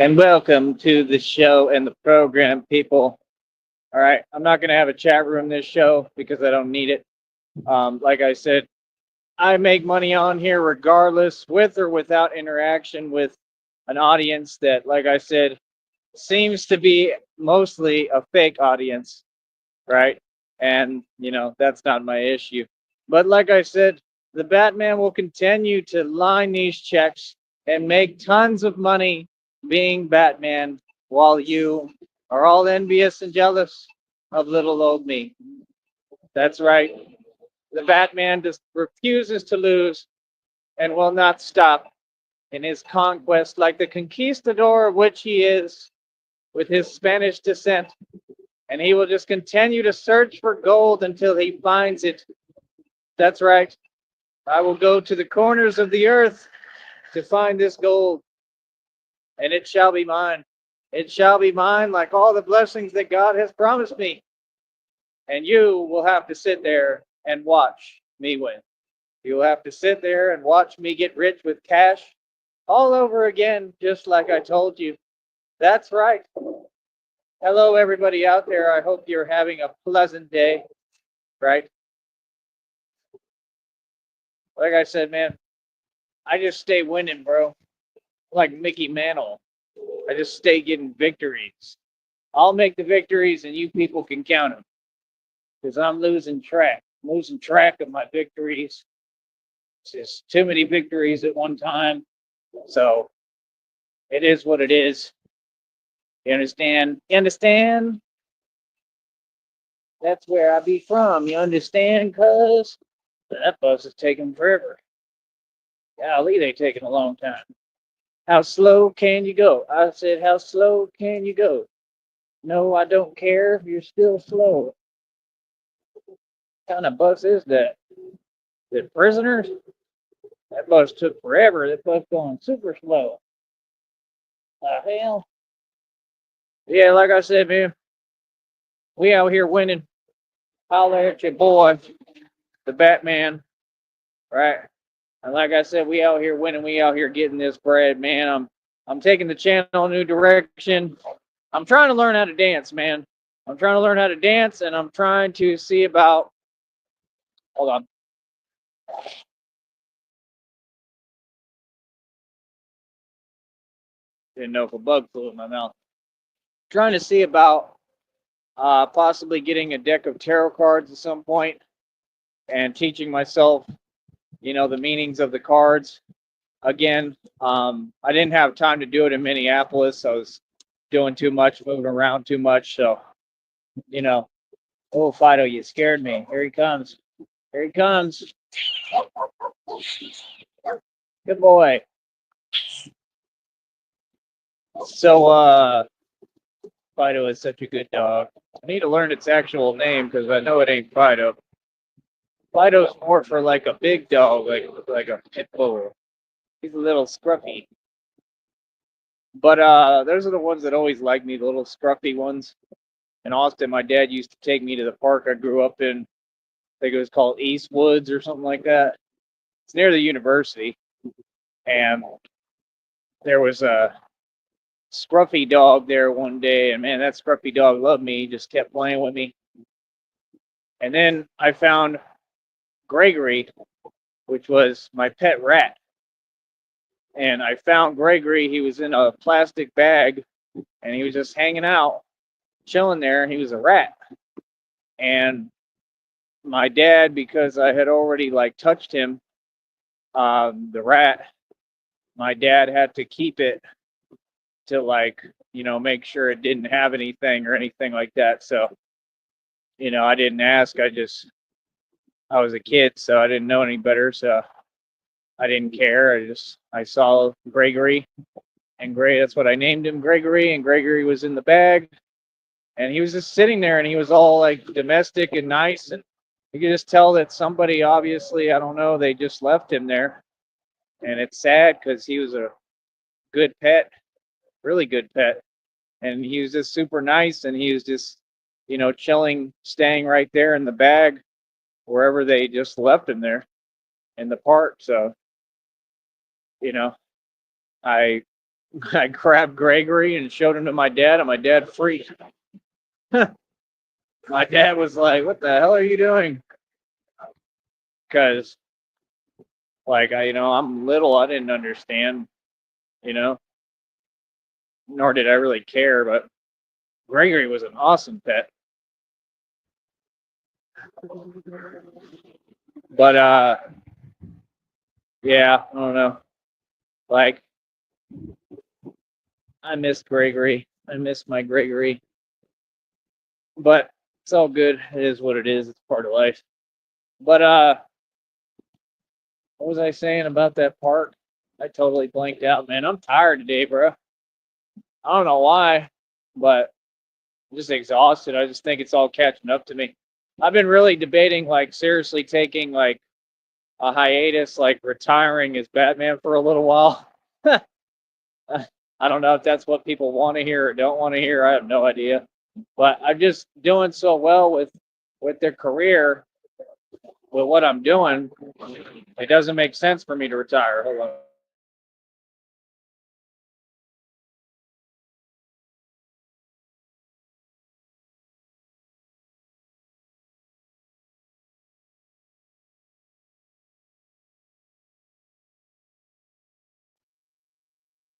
And welcome to the show and the program, people. All right, I'm not going to have a chat room this show because I don't need it. Like I said, I make money on here regardless, with or without interaction with an audience that, like I said, seems to be mostly a fake audience, right? And, that's not my issue. But like I said, the Batman will continue to line these checks and make tons of money being Batman while you are all envious and jealous of little old me. That's right. The Batman just refuses to lose and will not stop in his conquest like the conquistador of which he is with his Spanish descent. And he will just continue to search for gold until he finds it. That's right. I will go to the corners of the earth to find this gold, and it shall be mine. It shall be mine like all the blessings that God has promised me. And you will have to sit there and watch me win. You'll have to sit there and watch me get rich with cash all over again, just like I told you. That's right. Hello, everybody out there. I hope you're having a pleasant day, right? Like I said, man, I just stay winning, bro. Like Mickey Mantle. I just stay getting victories. I'll make the victories and you people can count them because I'm losing track. I'm losing track of my victories. It's just too many victories at one time. So it is what it is. You understand? You understand? That's where I be from. You understand, cuz? That bus is taking forever. Golly, they taking a long time. How slow can you go? I said, how slow can you go? No, I don't care if you're still slow. What kind of bus is that? Is it prisoners? That bus took forever. That bus going super slow. The hell? Yeah, like I said, man, we out here winning. Holler at your boy, the Batman, right? And like I said, we out here winning. We out here getting this bread, man. I'm taking the channel a new direction. I'm trying to learn how to dance, man. I'm trying to learn how to dance, and I'm trying to see about. Hold on. Didn't know if a bug flew in my mouth. Trying to see about possibly getting a deck of tarot cards at some point and teaching myself, the meanings of the cards. Again, I didn't have time to do it in Minneapolis. I was doing too much, moving around too much. So, you know, oh, Fido, you scared me. Here he comes. Here he comes. Good boy. So, Fido is such a good dog. I need to learn its actual name because I know it ain't Fido. Fido's more for like a big dog, like a pit bull. He's a little scruffy. But those are the ones that always like me, the little scruffy ones. In Austin, my dad used to take me to the park I grew up in. I think it was called Eastwoods or something like that. It's near the university. And there was a scruffy dog there one day, and man, that scruffy dog loved me. He just kept playing with me. And then I found Gregory, which was my pet rat. And I found Gregory. He was in a plastic bag, and he was just hanging out, chilling there. He was a rat. And my dad, because I had already like touched him, the rat, my dad had to keep it to like, make sure it didn't have anything or anything like that. So, I didn't ask. I was a kid, so I didn't know any better. So I didn't care. I saw Gregory, and that's what I named him, Gregory. And Gregory was in the bag, and he was just sitting there, and he was all like domestic and nice, and you could just tell that somebody, obviously, I don't know, they just left him there, and it's sad because he was a good pet, really good pet, and he was just super nice, and he was just, chilling, staying right there in the bag wherever they just left him there in the park. So, you know, I I grabbed Gregory and showed him to my dad, and my dad freaked. My dad was like, "What the hell are you doing?" Because, like, I'm little, I didn't understand, you know, nor did I really care. But Gregory was an awesome pet. But yeah, I don't know. Like, I miss Gregory. I miss my Gregory. But it's all good. It is what it is. It's part of life. But what was I saying about that park? I totally blanked out, man. I'm tired today, bro. I don't know why, but I'm just exhausted. I just think it's all catching up to me. I've been really debating, like, seriously taking like a hiatus, like retiring as Batman for a little while. I don't know if that's what people want to hear or don't want to hear. I have no idea. But I'm just doing so well with their career, with what I'm doing. It doesn't make sense for me to retire. Hold on.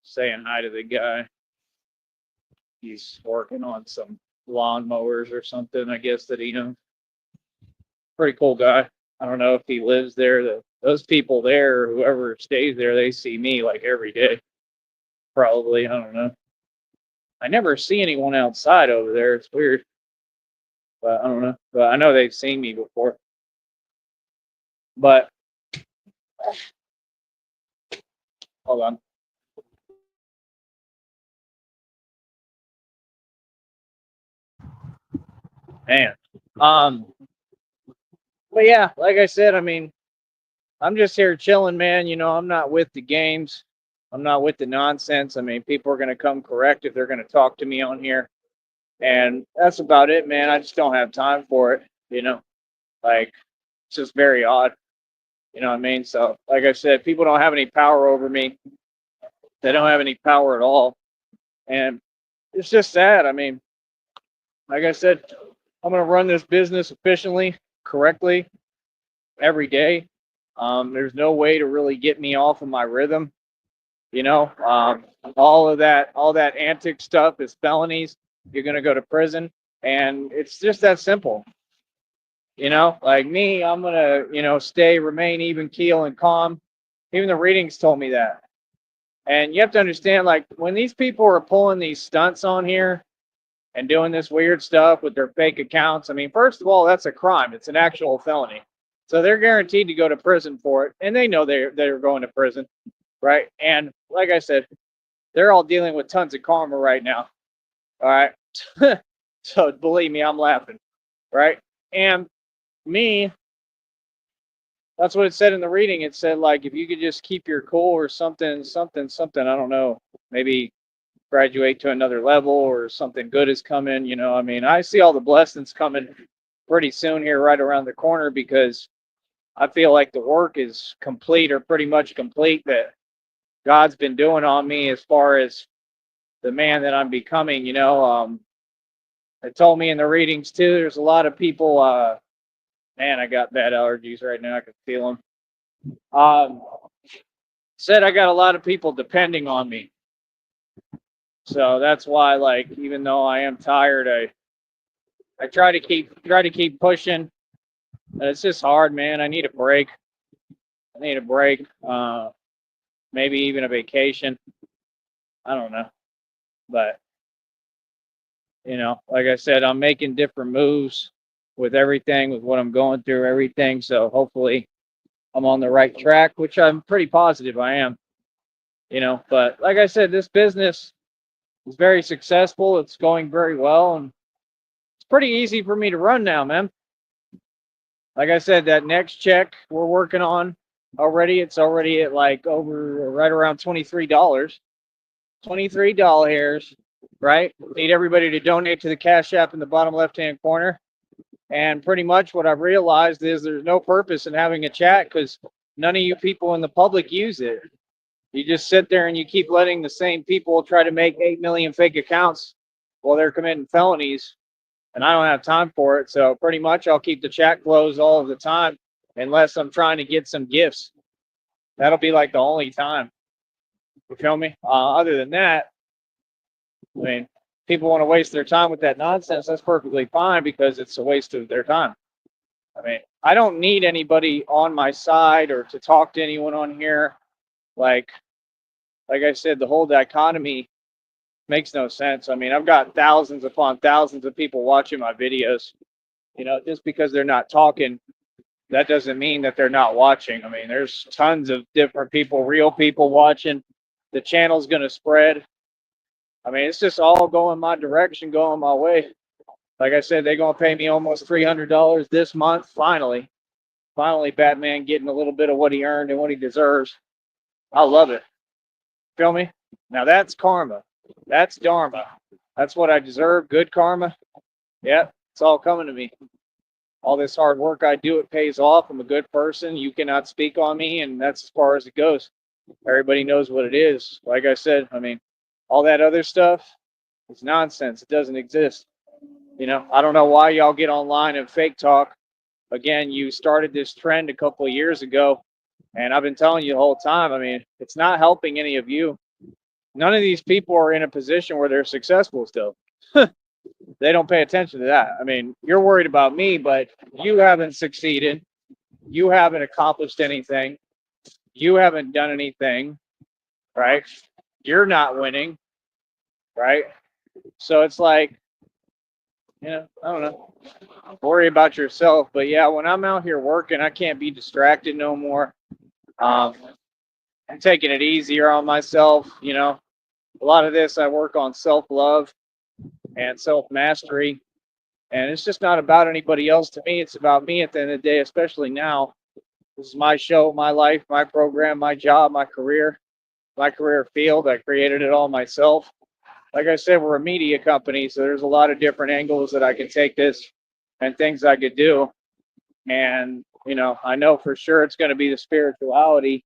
Saying hi to the guy. He's working on some lawnmowers or something, I guess, that he knows. Pretty cool guy. I don't know if he lives there. Those people there, whoever stays there, they see me like every day. Probably. I don't know. I never see anyone outside over there. It's weird. But I don't know. But I know they've seen me before. But hold on. Man. Um, but yeah, like I said, I mean, I'm just here chilling, man. I'm not with the games. I'm not with the nonsense. I mean, people are going to come correct if they're going to talk to me on here. And that's about it, man. I just don't have time for it, Like, it's just very odd. You know what I mean? So, like I said, people don't have any power over me. They don't have any power at all. And it's just sad. I mean, like I said, I'm going to run this business efficiently, correctly, every day. There's no way to really get me off of my rhythm. All that antic stuff is felonies. You're going to go to prison. And it's just that simple. Like me, I'm going to, remain even keel and calm. Even the readings told me that. And you have to understand, like, when these people are pulling these stunts on here and doing this weird stuff with their fake accounts, I mean, first of all, that's a crime. It's an actual felony. So they're guaranteed to go to prison for it. And they know they're going to prison, right? And like I said, they're all dealing with tons of karma right now. All right. So believe me, I'm laughing, right? And me, that's what it said in the reading. It said, like, if you could just keep your cool or something, something, something, I don't know, maybe graduate to another level or something good is coming. I mean, I see all the blessings coming pretty soon here, right around the corner, because I feel like the work is complete or pretty much complete that God's been doing on me as far as the man that I'm becoming. It told me in the readings too, there's a lot of people, man, I got bad allergies right now. I can feel them. Said I got a lot of people depending on me. So that's why, like, even though I am tired, I try to keep pushing. It's just hard, man. I need a break. I need a break. Maybe even a vacation. I don't know. But, like I said, I'm making different moves with everything, with what I'm going through, everything. So hopefully I'm on the right track, which I'm pretty positive I am. But like I said, this business is very successful. It's going very well, and it's pretty easy for me to run now, man. Like I said, that next check we're working on already, it's already at like over right around $23. $23, right? Need everybody to donate to the Cash App in the bottom left-hand corner. And pretty much what I've realized is there's no purpose in having a chat because none of you people in the public use it. You just sit there and you keep letting the same people try to make 8 million fake accounts while they're committing felonies, and I don't have time for it. So pretty much I'll keep the chat closed all of the time unless I'm trying to get some gifts. That'll be like the only time. You feel me? Other than that, I mean, people want to waste their time with that nonsense. That's perfectly fine because it's a waste of their time. I mean, I don't need anybody on my side or to talk to anyone on here. Like I said, the whole dichotomy makes no sense. I mean, I've got thousands upon thousands of people watching my videos. You know, just because they're not talking, that doesn't mean that they're not watching. I mean, there's tons of different people, real people watching. The channel's going to spread. I mean, it's just all going my direction, going my way. Like I said, they're going to pay me almost $300 this month. Finally, Batman getting a little bit of what he earned and what he deserves. I love it. Feel me? Now that's karma. That's dharma. That's what I deserve. Good karma. Yep, it's all coming to me. All this hard work I do, it pays off. I'm a good person. You cannot speak on me, and that's as far as it goes. Everybody knows what it is. Like I said, I mean, all that other stuff is nonsense. It doesn't exist. You know, I don't know why y'all get online and fake talk. Again, you started this trend a couple of years ago, and I've been telling you the whole time. I mean, it's not helping any of you. None of these people are in a position where they're successful still. They don't pay attention to that. I mean, you're worried about me, but you haven't succeeded. You haven't accomplished anything. You haven't done anything, right? You're not winning, right? So it's like, I don't know. Worry about yourself. But yeah, when I'm out here working, I can't be distracted no more. I'm taking it easier on myself. You know, a lot of this I work on self-love and self-mastery. And it's just not about anybody else to me. It's about me at the end of the day, especially now. This is my show, my life, my program, my job, my career field. I created it all myself. Like I said, we're a media company, so there's a lot of different angles that I can take this and things I could do. And, I know for sure it's going to be the spirituality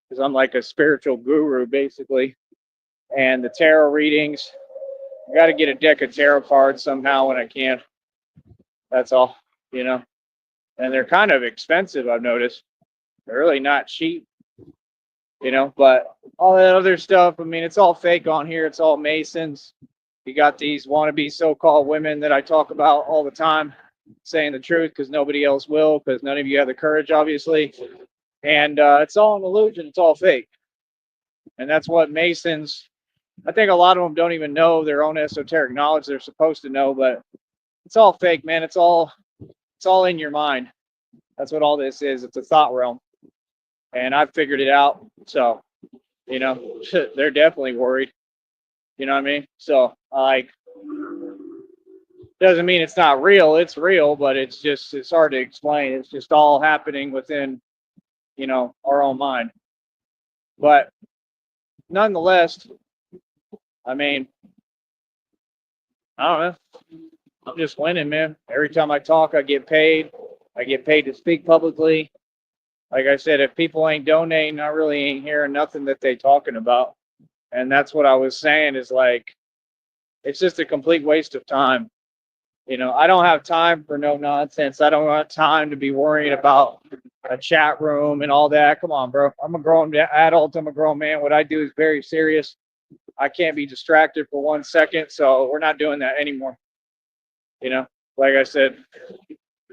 because I'm like a spiritual guru, basically. And the tarot readings, I got to get a deck of tarot cards somehow when I can. That's all, And they're kind of expensive, I've noticed. They're really not cheap, but all that other stuff, I mean, it's all fake on here. It's all Masons. You got these wannabe so-called women that I talk about all the time saying the truth because nobody else will, because none of you have the courage, obviously. And it's all an illusion. It's all fake. And that's what Masons, I think a lot of them don't even know their own esoteric knowledge they're supposed to know, but it's all fake, man. It's all in your mind. That's what all this is. It's a thought realm. And I've figured it out. So, they're definitely worried. You know what I mean? So, doesn't mean it's not real. It's real, but it's hard to explain. It's just all happening within, our own mind. But nonetheless, I mean, I don't know. I'm just winning, man. Every time I talk, I get paid. I get paid to speak publicly. Like I said, if people ain't donating, I really ain't hearing nothing that they talking about. And that's what I was saying is like, it's just a complete waste of time. I don't have time for no nonsense. I don't have time to be worrying about a chat room and all that. Come on, bro. I'm a grown adult. I'm a grown man. What I do is very serious. I can't be distracted for 1 second. So we're not doing that anymore. Like I said,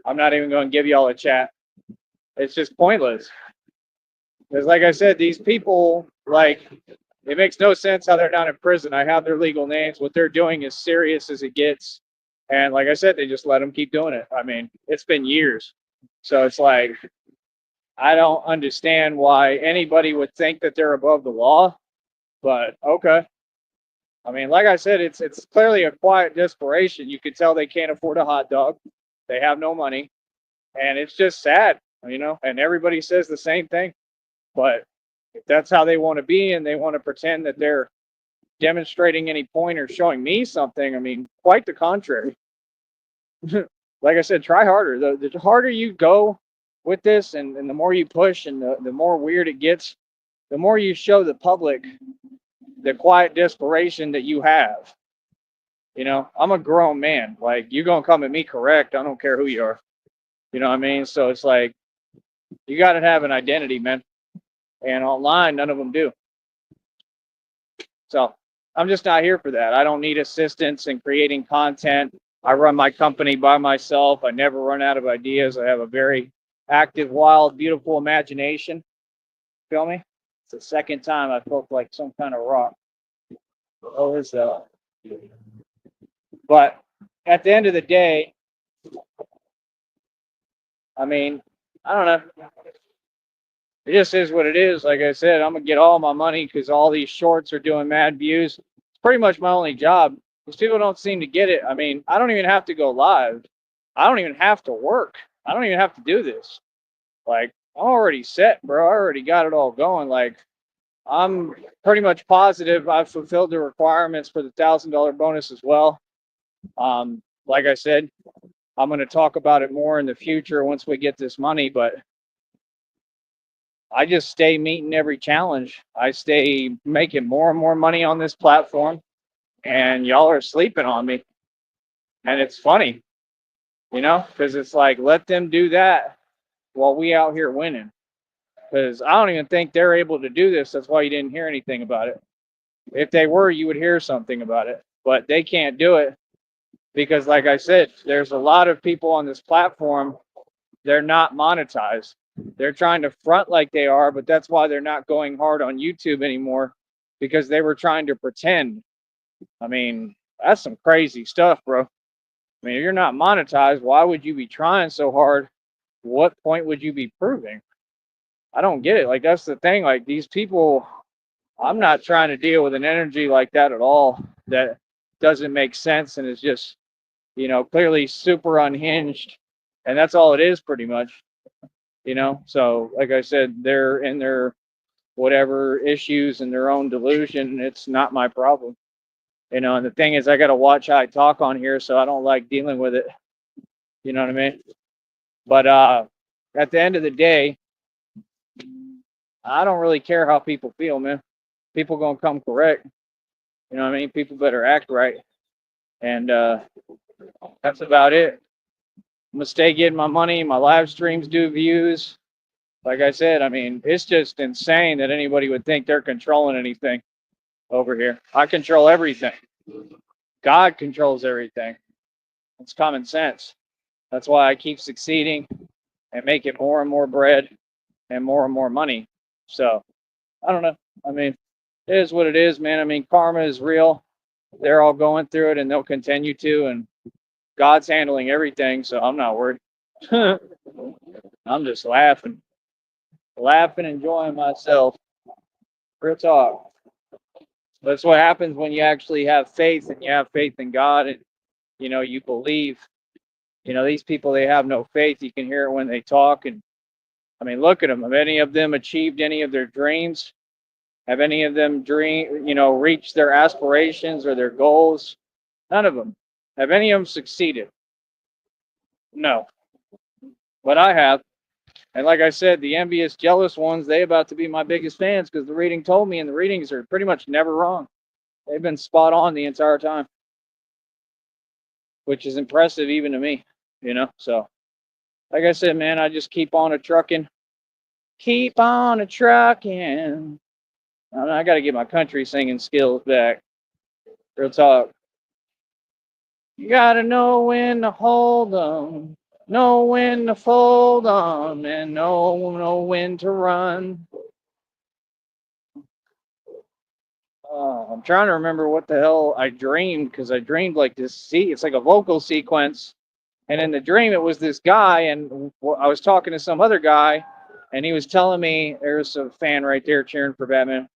I'm not even going to give y'all a chat. It's just pointless. Because like I said, these people, it makes no sense how they're not in prison. I have their legal names. What they're doing is serious as it gets. And like I said, they just let them keep doing it. I mean, it's been years. So it's like, I don't understand why anybody would think that they're above the law. But okay. I mean, like I said, it's clearly a quiet desperation. You could tell they can't afford a hot dog. They have no money. And it's just sad, and everybody says the same thing. But if that's how they want to be and they want to pretend that they're demonstrating any point or showing me something, I mean, quite the contrary. Like I said, try harder. The harder you go with this and the more you push and the more weird it gets, the more you show the public the quiet desperation that you have. I'm a grown man. Like, you gonna come at me correct. I don't care who you are. You know what I mean? So it's like, you got to have an identity, man. And online, none of them do. So I'm just not here for that. I don't need assistance in creating content. I run my company by myself. I never run out of ideas. I have a very active, wild, beautiful imagination. Feel me? It's the second time I felt like some kind of rock. Oh, is that? But at the end of the day, I mean, I don't know. It just is what it is. Like I said, I'm gonna get all my money because all these shorts are doing mad views. It's pretty much my only job. Because people don't seem to get it. I mean, I don't even have to go live. I don't even have to work. I don't even have to do this. Like, I'm already set, bro. I already got it all going. Like, I'm pretty much positive I've fulfilled the requirements for the $1,000 bonus as well. Like I said, I'm going to talk about it more in the future once we get this money, but I just stay meeting every challenge. I stay making more and more money on this platform, and y'all are sleeping on me. And it's funny, because it's like, let them do that while we out here winning. Because I don't even think they're able to do this. That's why you didn't hear anything about it. If they were, you would hear something about it. But they can't do it because, like I said, there's a lot of people on this platform. They're not monetized. They're trying to front like they are, but that's why they're not going hard on YouTube anymore, because they were trying to pretend. I mean, that's some crazy stuff, bro. I mean, if you're not monetized, why would you be trying so hard? What point would you be proving? I don't get it. Like, that's the thing. Like, these people, I'm not trying to deal with an energy like that at all. That doesn't make sense and is just, clearly super unhinged. And that's all it is, pretty much. So like I said, they're in their whatever issues and their own delusion. It's not my problem. And the thing is, I got to watch how I talk on here, so I don't like dealing with it. You know what I mean? But at the end of the day, I don't really care how people feel, man. People gonna come correct. You know what I mean? People better act right. And that's about it. I'm gonna stay getting my money. My live streams do views. Like I said, I mean, it's just insane that anybody would think they're controlling anything over here. I control everything. God controls everything. It's common sense. That's why I keep succeeding and making more and more bread and more money. So I don't know. I mean, it is what it is, man. I mean, karma is real. They're all going through it and they'll continue to. And God's handling everything. So I'm not worried. I'm just laughing, enjoying myself. Real talk. That's what happens when you actually have faith and you have faith in God and, you believe. These people, they have no faith. You can hear it when they talk. And I mean, look at them. Have any of them achieved any of their dreams? Have any of them reached their aspirations or their goals? None of them. Have any of them succeeded? No. But I have. And like I said, the envious, jealous ones, they about to be my biggest fans because the reading told me, and the readings are pretty much never wrong. They've been spot on the entire time, which is impressive even to me, So, like I said, man, I just keep on a trucking. Keep on a trucking. I got to get my country singing skills back. Real talk. You got to know when to hold them, know when to fold them, and know when to run. I'm trying to remember what the hell I dreamed, because I dreamed like this. It's like a vocal sequence. And in the dream, it was this guy, and I was talking to some other guy, and he was telling me, there's a fan right there cheering for Batman.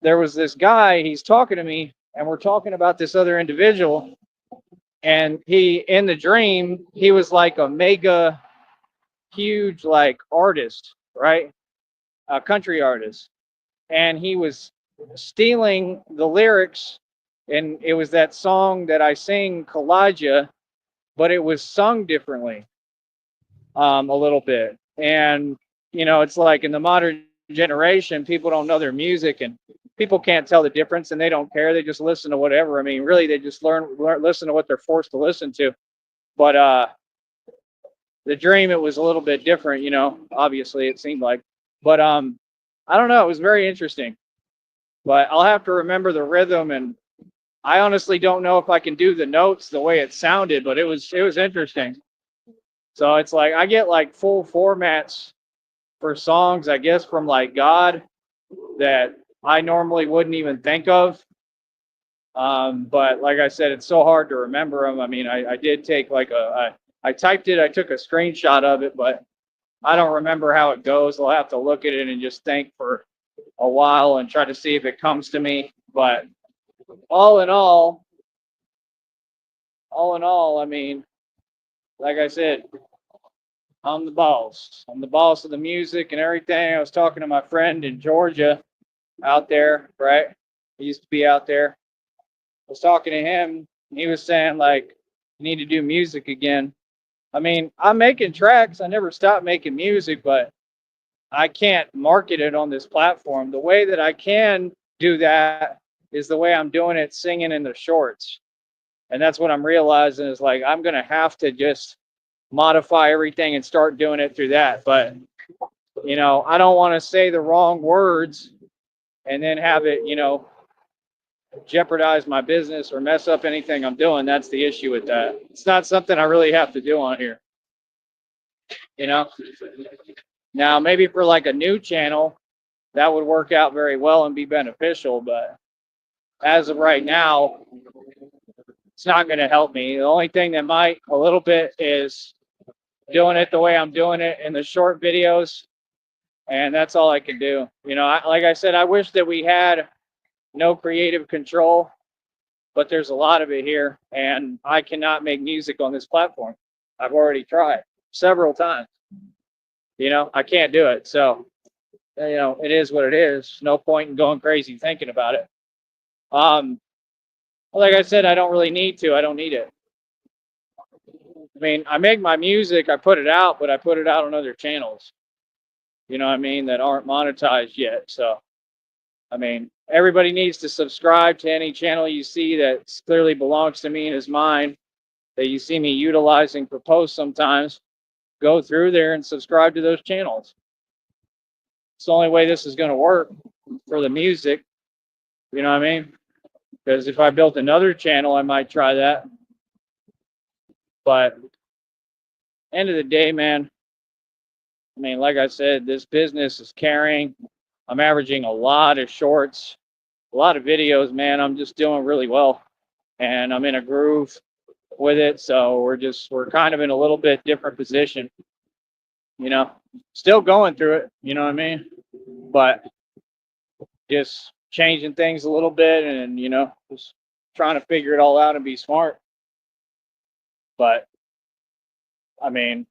There was this guy, he's talking to me, and we're talking about this other individual. And in the dream, he was like a mega huge, like, artist, right? A country artist. And he was stealing the lyrics, and it was that song that I sing, Kaladja, but it was sung differently, a little bit. And it's like in the modern generation, people don't know their music, and people can't tell the difference, and they don't care. They just listen to whatever. I mean, really, they just listen to what they're forced to listen to. But the dream, it was a little bit different, obviously it seemed like. But I don't know, it was very interesting. But I'll have to remember the rhythm, and I honestly don't know if I can do the notes the way it sounded, but it was interesting. So it's like I get like full formats for songs, I guess, from like God that I normally wouldn't even think of. But like I said, it's so hard to remember them. I mean, I did take like I typed it, I took a screenshot of it, but I don't remember how it goes. I'll have to look at it and just think for a while and try to see if it comes to me. But all in all, I mean, like I said, I'm the boss. I'm the boss of the music and everything. I was talking to my friend in Georgia out there, right? He used to be out there. I was talking to him. And he was saying like, you need to do music again. I mean, I'm making tracks. I never stopped making music, but I can't market it on this platform. The way that I can do that is the way I'm doing it, singing in the shorts. And that's what I'm realizing is like, I'm going to have to just modify everything and start doing it through that. But, I don't want to say the wrong words and then have it, jeopardize my business or mess up anything I'm doing. That's the issue with that. It's not something I really have to do on here, you know? Now, maybe for like a new channel, that would work out very well and be beneficial. But as of right now, it's not going to help me. The only thing that might a little bit is doing it the way I'm doing it in the short videos. And that's all I can do. Like I said, I wish that we had no creative control, but there's a lot of it here. And I cannot make music on this platform. I've already tried several times. I can't do it. So, it is what it is. No point in going crazy thinking about it. Like I said, I don't really need to. I don't need it. I mean, I make my music, I put it out, but I put it out on other channels, you know what I mean, that aren't monetized yet. So, I mean, everybody needs to subscribe to any channel you see that clearly belongs to me and is mine, that you see me utilizing for posts sometimes. Go through there and subscribe to those channels. It's the only way this is going to work for the music, you know what I mean? Because if I built another channel, I might try that. But end of the day, man, I mean, like I said, this business is carrying. I'm averaging a lot of shorts, a lot of videos, man. I'm just doing really well. And I'm in a groove with it. So we're kind of in a little bit different position, still going through it, you know what I mean? But just changing things a little bit and, just trying to figure it all out and be smart. But I mean,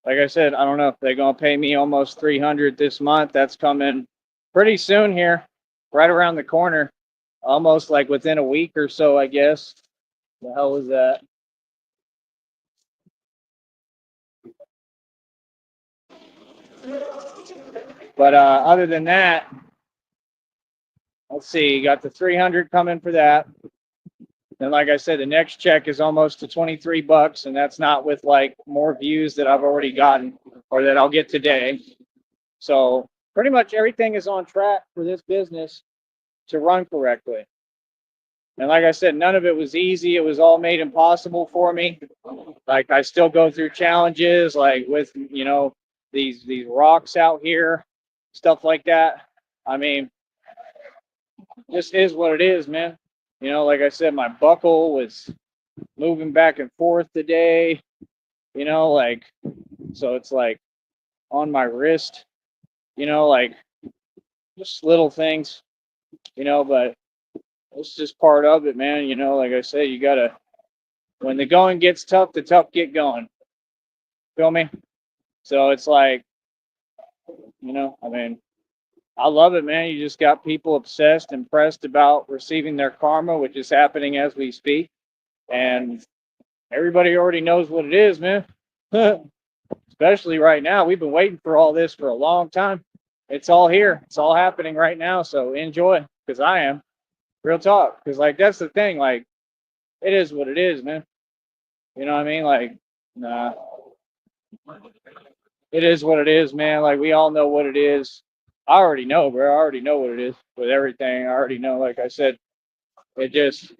like I said, I don't know if they're gonna pay me almost 300 this month. That's coming pretty soon here, right around the corner, almost like within a week or so, I guess. The hell was that? But other than that, let's see, you got the 300 coming for that. And like I said, the next check is almost to 23 bucks, and that's not with like more views that I've already gotten or that I'll get today. So pretty much everything is on track for this business to run correctly. And like I said, none of it was easy. It was all made impossible for me. Like I still go through challenges, like with these rocks out here, stuff like that. I mean, just is what it is, man. Like I said, my buckle was moving back and forth today. Like so it's like on my wrist. Like just little things. But it's just part of it, man. Like I said, you gotta, when the going gets tough, the tough get going. Feel me? So it's like, I mean, I love it, man. You just got people obsessed and pressed about receiving their karma, which is happening as we speak. And everybody already knows what it is, man. Especially right now. We've been waiting for all this for a long time. It's all here. It's all happening right now. So enjoy, because I am. Real talk. Because like that's the thing. Like it is what it is, man. You know what I mean? Like, nah, it is what it is, man. Like we all know what it is. I already know, bro. I already know what it is with everything. I already know. Like I said, it just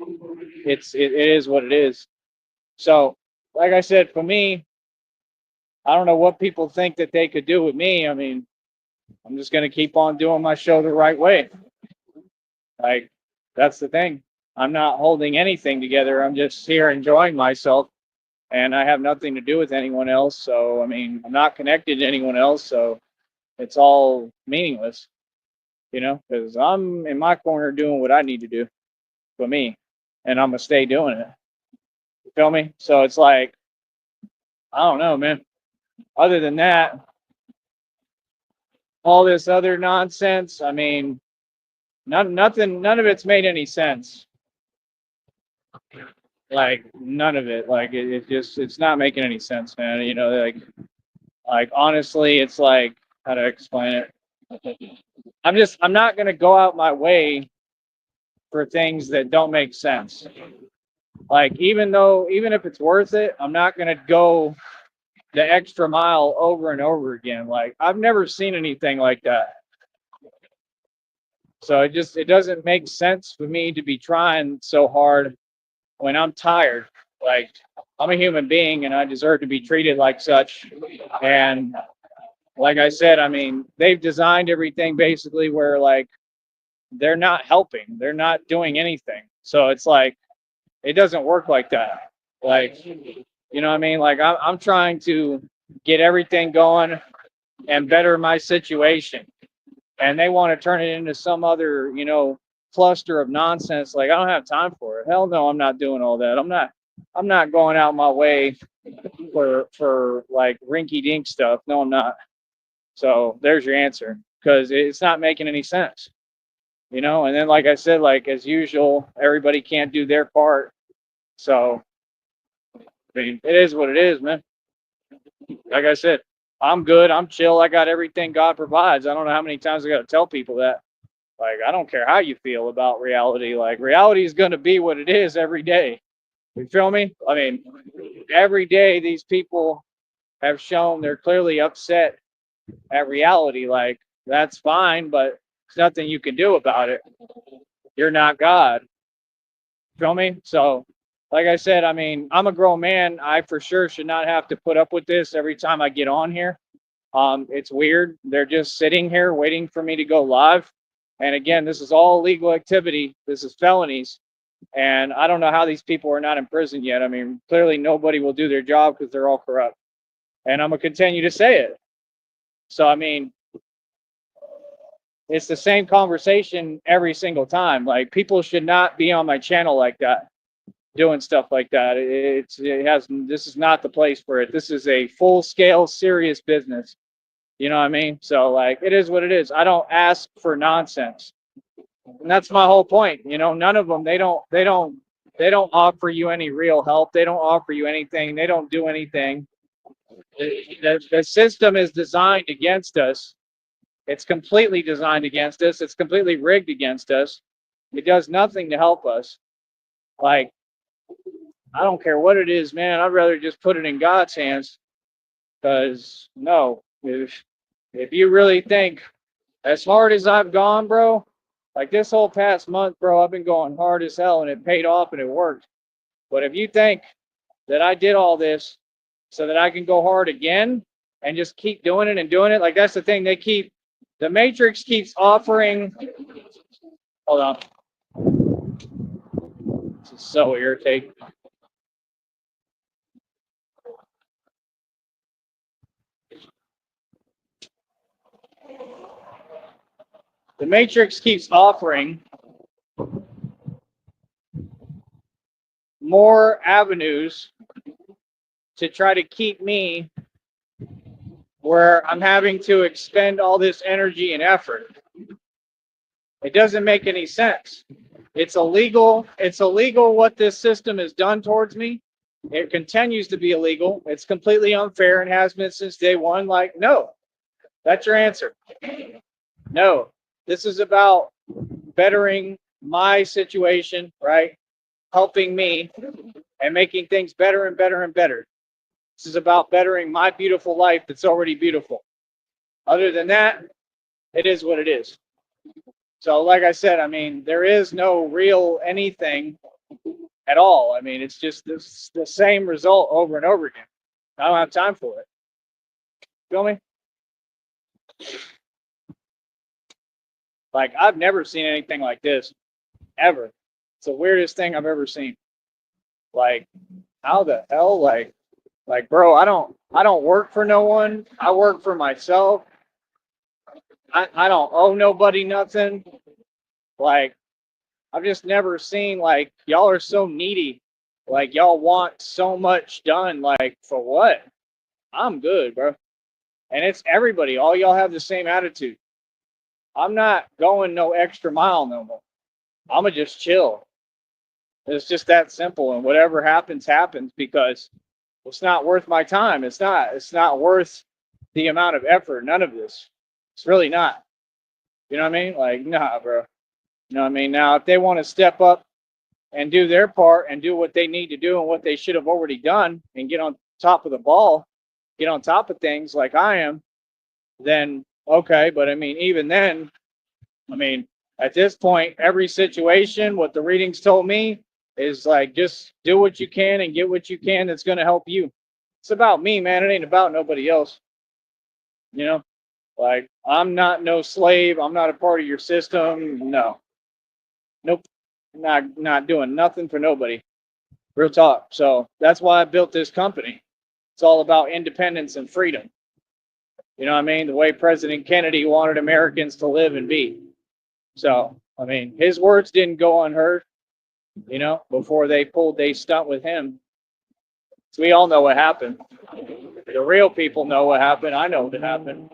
it is what it is. So, like I said, for me, I don't know what people think that they could do with me. I mean, I'm just gonna keep on doing my show the right way. Like that's the thing. I'm not holding anything together. I'm just here enjoying myself, and I have nothing to do with anyone else. So, I mean, I'm not connected to anyone else. So it's all meaningless, because I'm in my corner doing what I need to do for me, and I'm gonna stay doing it. You feel me? So it's like I don't know, man. Other than that, all this other nonsense. I mean, nothing. None of it's made any sense. Like none of it. Like it's not making any sense, man. Like honestly, it's like how to explain it. I'm not gonna go out my way for things that don't make sense. Like even if it's worth it, I'm not gonna go the extra mile over and over again. Like I've never seen anything like that. So it doesn't make sense for me to be trying so hard when I'm tired. Like I'm a human being and I deserve to be treated like such. And like I said, I mean, they've designed everything basically where like they're not helping, they're not doing anything. So it's like it doesn't work like that. Like, you know what I mean? Like I'm trying to get everything going and better my situation. And they want to turn it into some other, cluster of nonsense. Like I don't have time for it. Hell no, I'm not doing all that. I'm not going out my way for like rinky dink stuff. No, I'm not. So there's your answer. Because it's not making any sense. And then like I said, like as usual, everybody can't do their part. So I mean, it is what it is, man. Like I said, I'm good. I'm chill. I got everything God provides. I don't know how many times I got to tell people that. Like, I don't care how you feel about reality. Like, reality is going to be what it is every day. You feel me? I mean, every day these people have shown they're clearly upset at reality. Like, that's fine, but there's nothing you can do about it. You're not God. Feel me? So, like I said, I mean, I'm a grown man. I for sure should not have to put up with this every time I get on here. It's weird. They're just sitting here waiting for me to go live. And again, this is all legal activity. This is felonies. And I don't know how these people are not in prison yet. I mean, clearly nobody will do their job because they're all corrupt. And I'm going to continue to say it. So, I mean, it's the same conversation every single time. Like, people should not be on my channel like that, doing stuff like that. This is not the place for it. This is a full scale, serious business. You know what I mean? So like it is what it is. I don't ask for nonsense. And that's my whole point. None of them, they don't offer you any real help. They don't offer you anything. They don't do anything. The system is designed against us. It's completely designed against us. It's completely rigged against us. It does nothing to help us. Like, I don't care what it is, man. I'd rather just put it in God's hands. Because no, if you really think as hard as I've gone, bro, like this whole past month, bro, I've been going hard as hell and it paid off and it worked. But if you think that I did all this so that I can go hard again and just keep doing it and doing it, like that's the thing. The Matrix keeps offering. Hold on. This is so irritating. The Matrix keeps offering more avenues to try to keep me where I'm having to expend all this energy and effort. It doesn't make any sense. It's illegal. It's illegal what this system has done towards me. It continues to be illegal. It's completely unfair and has been since day one. Like, no, that's your answer. No, this is about bettering my situation, right? Helping me and making things better and better and better. This is about bettering my beautiful life that's already beautiful. Other than that, it is what it is. So, like I said, I mean, there is no real anything at all. I mean, it's just the same result over and over again. I don't have time for it. Feel me? Like, I've never seen anything like this ever. It's the weirdest thing I've ever seen. Like, how the hell? Bro, I don't work for no one. I work for myself. I don't owe nobody nothing. Like, I've just never seen, like, y'all are so needy. Like, y'all want so much done. Like, for what? I'm good, bro. And it's everybody. All y'all have the same attitude. I'm not going no extra mile no more. I'ma just chill. It's just that simple. And whatever happens, happens, because it's not worth my time. It's not worth the amount of effort. None of this. It's really not. You know what I mean? Like, nah, bro. You know what I mean? Now, if they want to step up and do their part and do what they need to do and what they should have already done and get on top of the ball, get on top of things like I am, then okay. But I mean, even then, I mean, at this point, every situation, what the readings told me is like, just do what you can and get what you can that's going to help you. It's about me, man. It ain't about nobody else. You know, like, I'm not no slave. I'm not a part of your system. No, nope. Not doing nothing for nobody. Real talk. So that's why I built this company. It's all about independence and freedom. You know what I mean? The way President Kennedy wanted Americans to live and be. So, I mean, his words didn't go unheard, before they pulled they stunt with him. So we all know what happened. The real people know what happened. I know what happened.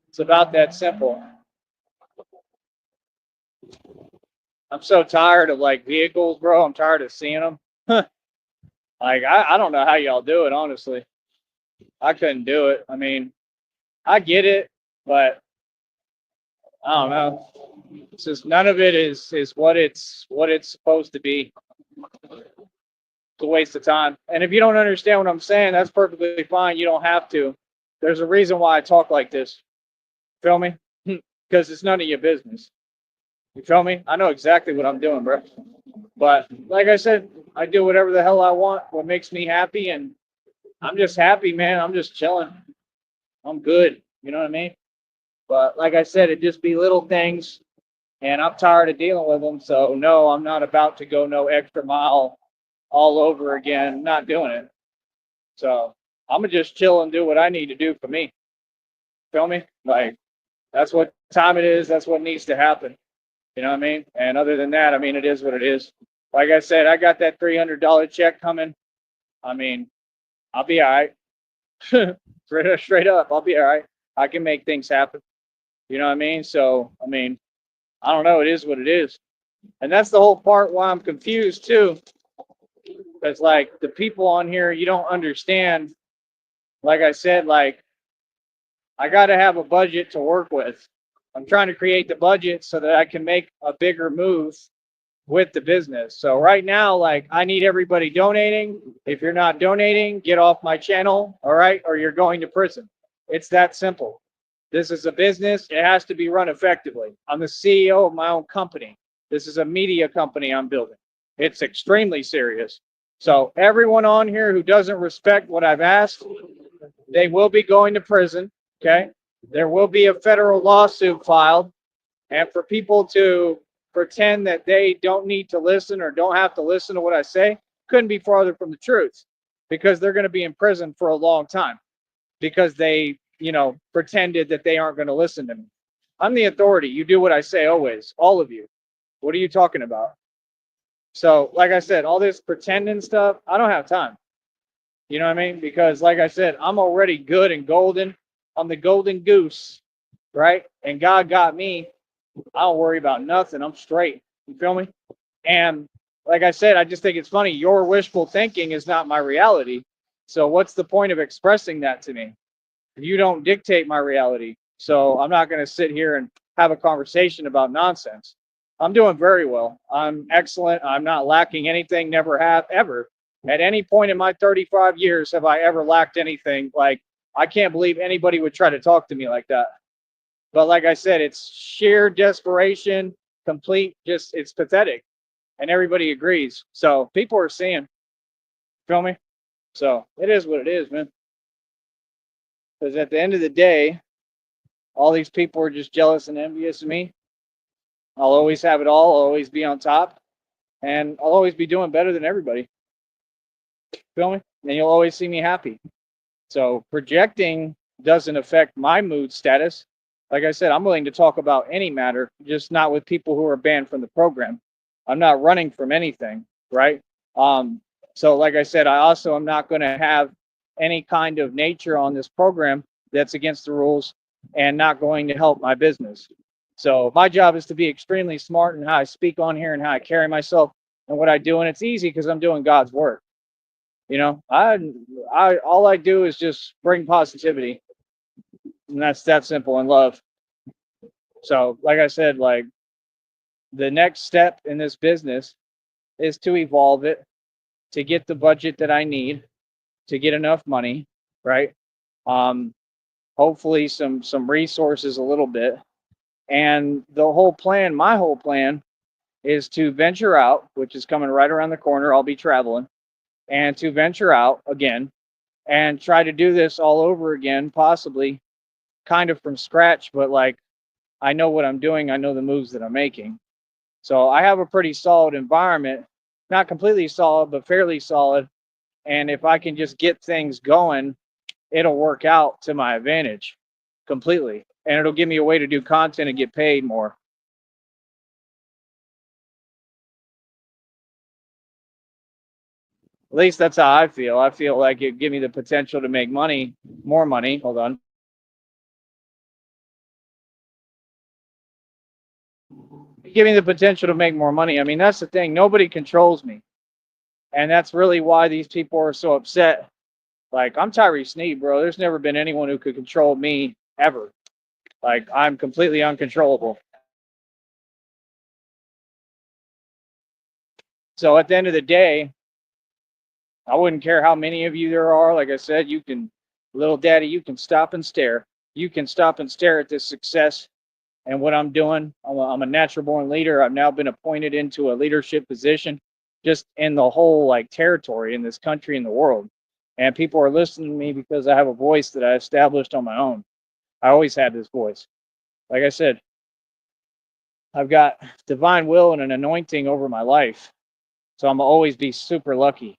It's about that simple. I'm so tired of like vehicles, bro. I'm tired of seeing them. Like, I don't know how y'all do it, honestly. I couldn't do it. I mean, I get it, but I don't know. It's just none of it is what it's supposed to be. It's a waste of time. And if you don't understand what I'm saying, that's perfectly fine. You don't have to. There's a reason why I talk like this. Feel me? Because it's none of your business. You feel me? I know exactly what I'm doing, bro. But like I said, I do whatever the hell I want, what makes me happy, and I'm just happy, man. I'm just chilling. I'm good. You know what I mean? But like I said, it just be little things, and I'm tired of dealing with them. So no, I'm not about to go no extra mile all over again. Not doing it. So I'm gonna just chill and do what I need to do for me. Feel me? Like, that's what time it is. That's what needs to happen. You know what I mean? And other than that, I mean, it is what it is. Like I said, I got that $300 check coming. I mean, I'll be all right. Straight up, I'll be all right. I can make things happen. You know what I mean? So, I mean, I don't know. It is what it is. And that's the whole part why I'm confused too. Because, like, the people on here, you don't understand. Like I said, like, I got to have a budget to work with. I'm trying to create the budget so that I can make a bigger move with the business. So right now, like, I need everybody donating. If you're not donating, get off my channel, all right? Or you're going to prison. It's that simple. This is a business. It has to be run effectively. I'm the CEO of my own company. This is a media company I'm building. It's extremely serious. So everyone on here who doesn't respect what I've asked, they will be going to prison, okay? There will be a federal lawsuit filed. And for people to pretend that they don't need to listen or don't have to listen to what I say, couldn't be farther from the truth, because they're going to be in prison for a long time because they, pretended that they aren't going to listen to me. I'm the authority. You do what I say always, all of you. What are you talking about? So, like I said, all this pretending stuff, I don't have time. You know what I mean? Because, like I said, I'm already good and golden. I'm the golden goose, right? And God got me. I don't worry about nothing. I'm straight. You feel me? And like I said, I just think it's funny. Your wishful thinking is not my reality. So what's the point of expressing that to me? You don't dictate my reality. So I'm not going to sit here and have a conversation about nonsense. I'm doing very well. I'm excellent. I'm not lacking anything, never have ever. At any point in my 35 years have I ever lacked anything. Like, I can't believe anybody would try to talk to me like that. But like I said, it's sheer desperation, complete, just it's pathetic. And everybody agrees. So people are seeing, feel me? So it is what it is, man. Because at the end of the day, all these people are just jealous and envious of me. I'll always have it all, I'll always be on top, and I'll always be doing better than everybody. Feel me? And you'll always see me happy. So projecting doesn't affect my mood status. Like I said, I'm willing to talk about any matter, just not with people who are banned from the program. I'm not running from anything, right? So like I said, I also am not going to have any kind of nature on this program that's against the rules and not going to help my business. So my job is to be extremely smart in how I speak on here and how I carry myself and what I do. And it's easy because I'm doing God's work. You know, all I do is just bring positivity, and that's that simple, and love. So, like I said, like the next step in this business is to evolve it, to get the budget that I need, to get enough money, right? Um, Hopefully some resources a little bit, and the whole plan, my whole plan, is to venture out, which is coming right around the corner. I'll be traveling, and to venture out again and try to do this all over again, possibly kind of from scratch, but like I know what I'm doing, I know the moves that I'm making. So I have a pretty solid environment, not completely solid, but fairly solid. And if I can just get things going, it'll work out to my advantage completely. And it'll give me a way to do content and get paid more. At least that's how I feel. I feel like it give me the potential to make money, more money. Hold on. Give me the potential to make more money. I mean, that's the thing. Nobody controls me. And that's really why these people are so upset. Like, I'm Tyree Sneed, bro. There's never been anyone who could control me ever. Like, I'm completely uncontrollable. So at the end of the day, I wouldn't care how many of you there are. Like I said, you can, little daddy, you can stop and stare. You can stop and stare at this success and what I'm doing. I'm a natural born leader. I've now been appointed into a leadership position just in the whole like territory in this country and the world. And people are listening to me because I have a voice that I established on my own. I always had this voice. Like I said, I've got divine will and an anointing over my life. So I'm always be super lucky,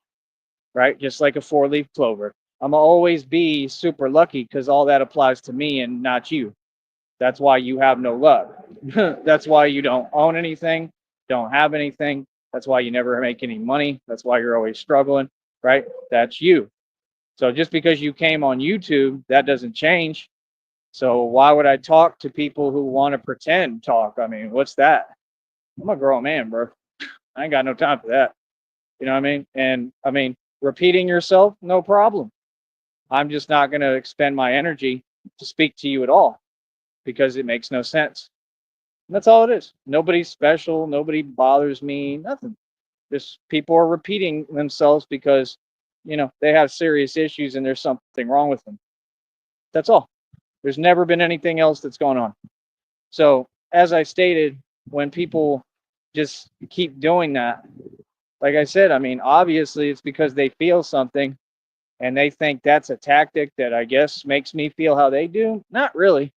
right? Just like a four-leaf clover. I'm always be super lucky because all that applies to me and not you. That's why you have no luck. That's why you don't own anything, don't have anything. That's why you never make any money. That's why you're always struggling, right? That's you. So just because you came on YouTube, that doesn't change. So why would I talk to people who want to pretend talk? I mean, what's that? I'm a grown man, bro. I ain't got no time for that. You know what I mean? And I mean, repeating yourself, no problem. I'm just not going to expend my energy to speak to you at all because it makes no sense. And that's all it is. Nobody's special. Nobody bothers me. Nothing. Just people are repeating themselves because, they have serious issues and there's something wrong with them. That's all. There's never been anything else that's going on. So, as I stated, when people just keep doing that, like I said, I mean, obviously it's because they feel something and they think that's a tactic that I guess makes me feel how they do. Not really.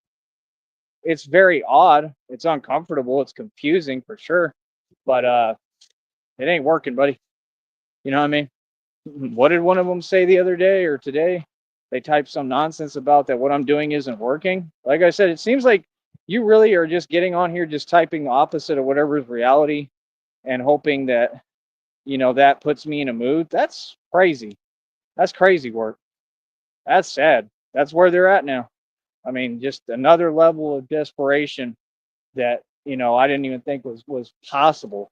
It's very odd. It's uncomfortable. It's confusing for sure. But it ain't working, buddy. You know what I mean? What did one of them say the other day or today? They typed some nonsense about that what I'm doing isn't working. Like I said, it seems like you really are just getting on here just typing the opposite of whatever is reality and hoping that, that puts me in a mood. That's crazy. That's crazy work. That's sad. That's where they're at now. I mean, just another level of desperation that, I didn't even think was possible.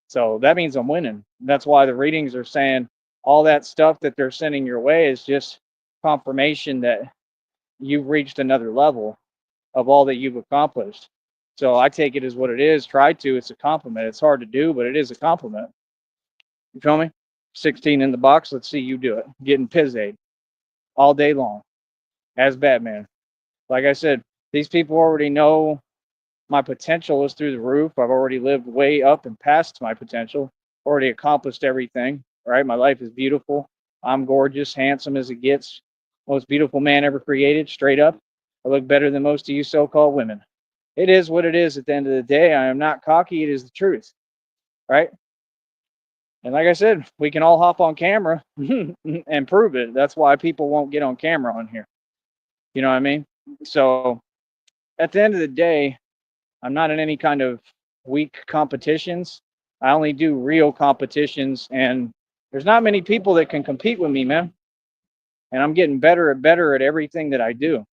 So that means I'm winning. That's why the readings are saying all that stuff that they're sending your way is just confirmation that you've reached another level of all that you've accomplished. So I take it as what it is. Try to. It's a compliment. It's hard to do, but it is a compliment. You feel me? 16 in the box. Let's see you do it. Getting pizzade all day long as Batman. Like I said, these people already know my potential is through the roof. I've already lived way up and past my potential, already accomplished everything, right? My life is beautiful. I'm gorgeous, handsome as it gets. Most beautiful man ever created, straight up. I look better than most of you so called women. It is what it is at the end of the day. I am not cocky. It is the truth, right? And like I said, we can all hop on camera and prove it. That's why people won't get on camera on here. You know what I mean? So at the end of the day, I'm not in any kind of weak competitions. I only do real competitions, and there's not many people that can compete with me, man. And I'm getting better and better at everything that I do.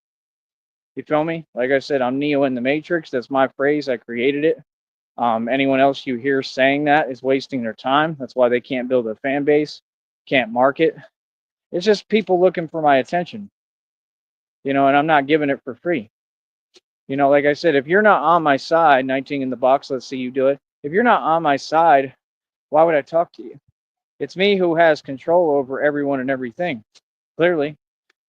You feel me? Like I said, I'm Neo in the Matrix. That's my phrase. I created it. Anyone else you hear saying that is wasting their time. That's why they can't build a fan base, can't market. It's just people looking for my attention, and I'm not giving it for free. Like I said, if you're not on my side, 19 in the box, let's see you do it. If you're not on my side, why would I talk to you? It's me who has control over everyone and everything. Clearly,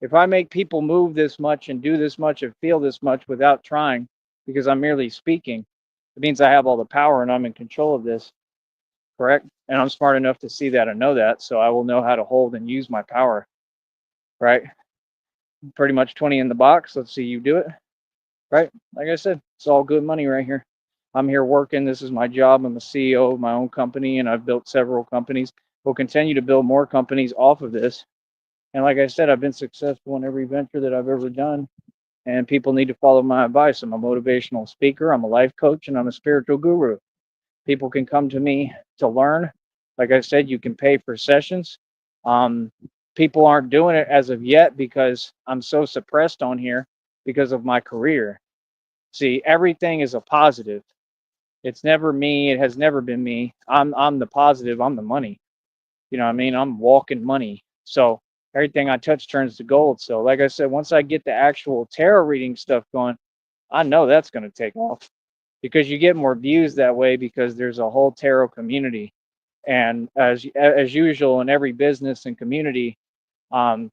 if I make people move this much and do this much and feel this much without trying, because I'm merely speaking, it means I have all the power and I'm in control of this, correct? And I'm smart enough to see that and know that, so I will know how to hold and use my power, right? Pretty much 20 in the box. Let's see you do it, right? Like I said, it's all good money right here. I'm here working. This is my job. I'm a CEO of my own company, and I've built several companies. We'll continue to build more companies off of this. And like I said, I've been successful in every venture that I've ever done. And people need to follow my advice. I'm a motivational speaker, I'm a life coach, and I'm a spiritual guru. People can come to me to learn. Like I said, you can pay for sessions. Um, People aren't doing it as of yet because I'm so suppressed on here because of my career. See, everything is a positive. It's never me. It has never been me. I'm the positive. I'm the money. You know what I mean? I'm walking money. So everything I touch turns to gold. So like I said, once I get the actual tarot reading stuff going, I know that's going to take off because you get more views that way because there's a whole tarot community. And as usual in every business and community, um,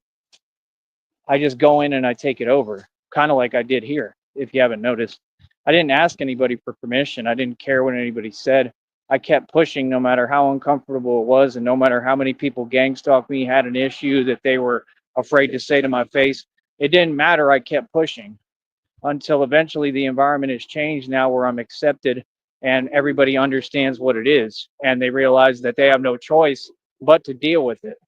I just go in and I take it over, kind of like I did here. If you haven't noticed, I didn't ask anybody for permission. I didn't care what anybody said. I kept pushing no matter how uncomfortable it was, and no matter how many people gang stalked me, had an issue that they were afraid to say to my face. It didn't matter. I kept pushing until eventually the environment has changed now where I'm accepted and everybody understands what it is and they realize that they have no choice but to deal with it.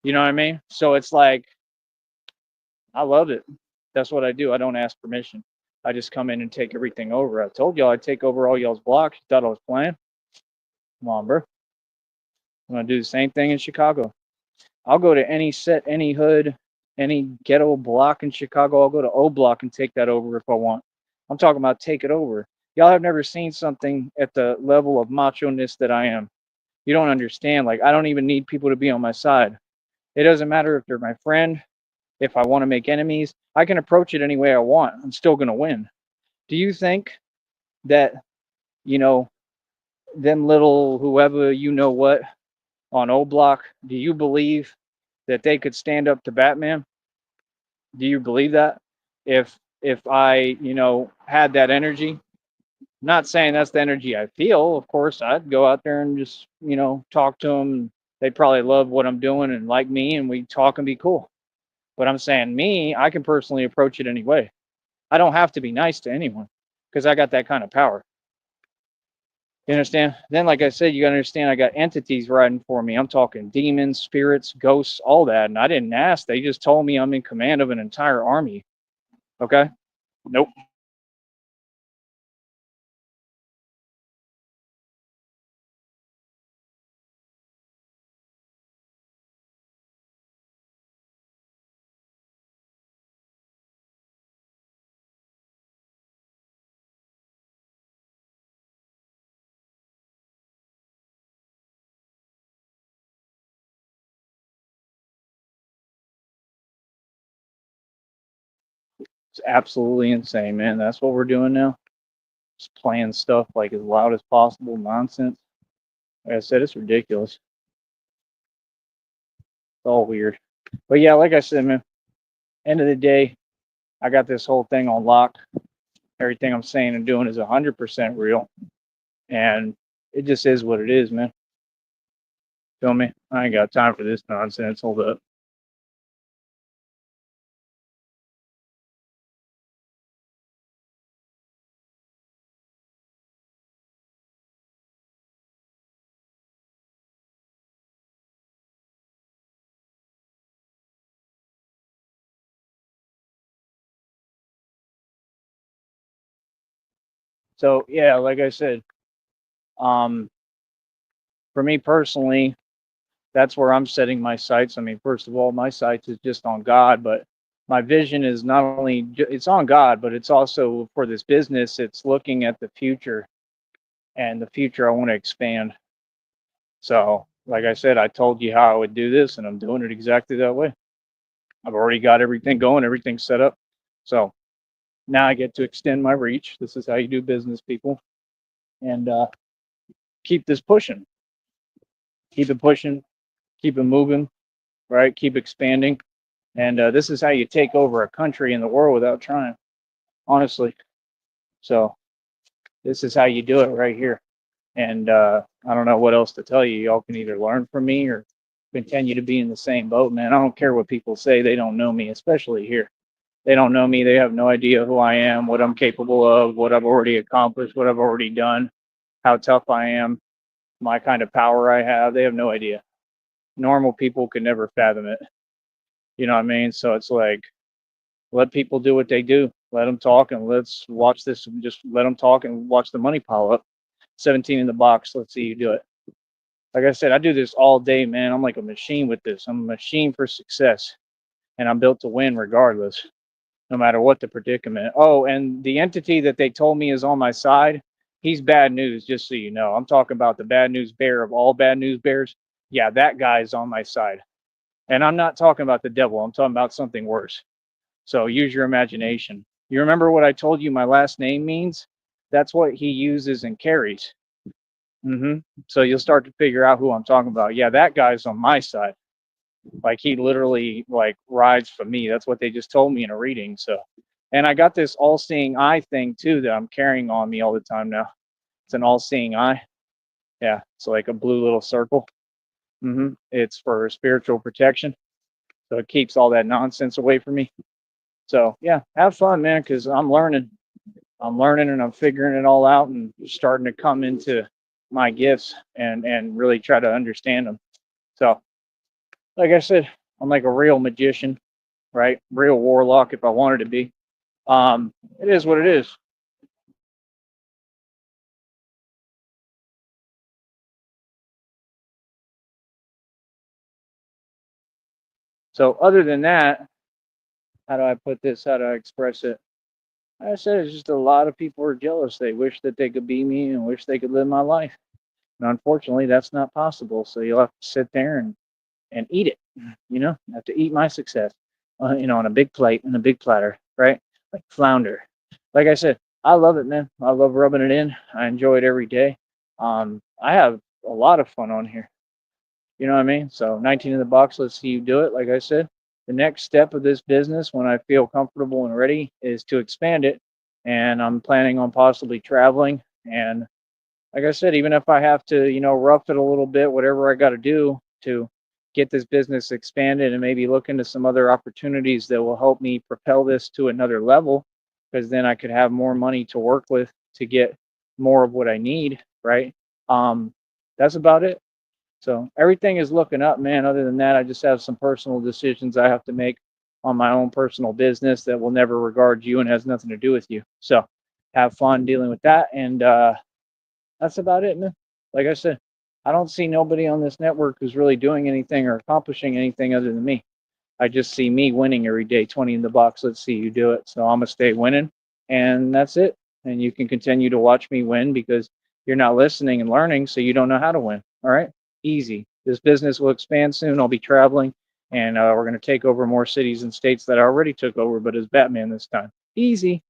You know what I mean? So it's like I love it. That's what I do. I don't ask permission. I just come in and take everything over. I told y'all I'd take over all y'all's blocks. You thought I was playing? Come on, bro. I'm gonna do the same thing in Chicago. I'll go to any set, any hood, any ghetto block in Chicago. I'll go to O Block and take that over if I want. I'm talking about take it over. Y'all have never seen something at the level of macho ness that I am. You don't understand. Like, I don't even need people to be on my side. It doesn't matter if they're my friend, if I want to make enemies, I can approach it any way I want. I'm still going to win. Do you think that, you know, them little whoever you know what on O Block, do you believe that they could stand up to Batman? Do you believe that? If I, had that energy, I'm not saying that's the energy I feel. Of course, I'd go out there and just, talk to them. They'd probably love what I'm doing and like me, and we talk and be cool. But I'm saying me, I can personally approach it anyway. I don't have to be nice to anyone because I got that kind of power. You understand? Then, like I said, you gotta understand I got entities riding for me. I'm talking demons, spirits, ghosts, all that. And I didn't ask. They just told me I'm in command of an entire army. Okay? Nope. It's absolutely insane, man. That's what we're doing now. just playing stuff like as loud as possible, nonsense. Like I said, it's ridiculous. It's all weird. But yeah, like I said, man, end of the day, I got this whole thing on lock. Everything I'm saying and doing is 100% real. And it just is what it is, man. Feel me? I ain't got time for this nonsense. Hold up. So yeah, like I said, um, for me personally, that's where I'm setting my sights. I mean, first of all, my sights is just on God, but my vision is not only it's on God, but it's also for this business. It's looking at the future, and the future I want to expand. So, like I said, I told you how I would do this, and I'm doing it exactly that way. I've already got everything going, everything set up. So now I get to extend my reach. This is how you do business, people, and keep this pushing, keep it pushing, keep it moving, right? Keep expanding. And this is how you take over a country in the world without trying, honestly. So this is how you do it right here. And I don't know what else to tell you. Y'all can either learn from me or continue to be in the same boat, man. I don't care what people say. They don't know me, especially here. They don't know me. They have no idea who I am, what I'm capable of, what I've already accomplished, what I've already done, how tough I am, my kind of power I have. They have no idea. Normal people could never fathom it. You know what I mean? So it's like, let people do what they do. Let them talk and let's watch this and just let them talk and watch the money pile up. 17 in the box. Let's see you do it. Like I said, I do this all day, man. I'm like a machine with this. I'm a machine for success and I'm built to win regardless, no matter what the predicament. Oh, and the entity that they told me is on my side, he's bad news, just so you know. I'm talking about the bad news bear of all bad news bears. Yeah, that guy is on my side. And I'm not talking about the devil, I'm talking about something worse. So use your imagination. You remember what I told you my last name means? That's what he uses and carries. So you'll start to figure out who I'm talking about. Yeah, that guy's on my side. Like he literally like rides for me. That's what they just told me in a reading. So, and I got this all-seeing eye thing too that I'm carrying on me all the time now. It's an all-seeing eye. Yeah, it's like a blue little circle. It's for spiritual protection. So it keeps all that nonsense away from me. So yeah, have fun, man, because I'm learning. I'm learning and I'm figuring it all out and starting to come into my gifts and really try to understand them. So, like I said, I'm like a real magician, right? Real warlock if I wanted to be. It is what it is. So, other than that, how do I put this? How do I express it? Like I said, it's just a lot of people are jealous. They wish that they could be me and wish they could live my life. And unfortunately, that's not possible. So you'll have to sit there and eat it. I have to eat my success, on a big plate and a big platter, right? Like flounder. Like I said, I love it, man. I love rubbing it in. I enjoy it every day. I have a lot of fun on here. You know what I mean? So 19 in the box. Let's see you do it. Like I said, the next step of this business, when I feel comfortable and ready, is to expand it. And I'm planning on possibly traveling. And like I said, even if I have to, rough it a little bit, whatever I got to do to get this business expanded and maybe look into some other opportunities that will help me propel this to another level, because then I could have more money to work with to get more of what I need, right? Um, that's about it. So everything is looking up, man. Other than that, I just have some personal decisions I have to make on my own personal business that will never regard you and has nothing to do with you. So have fun dealing with that. And that's about it, man. Like I said, I don't see nobody on this network who's really doing anything or accomplishing anything other than me. I just see me winning every day, 20 in the box. Let's see you do it. So I'm going to stay winning. And that's it. And you can continue to watch me win because you're not listening and learning, so you don't know how to win. All right? Easy. This business will expand soon. I'll be traveling, and we're going to take over more cities and states that I already took over, but as Batman this time. Easy.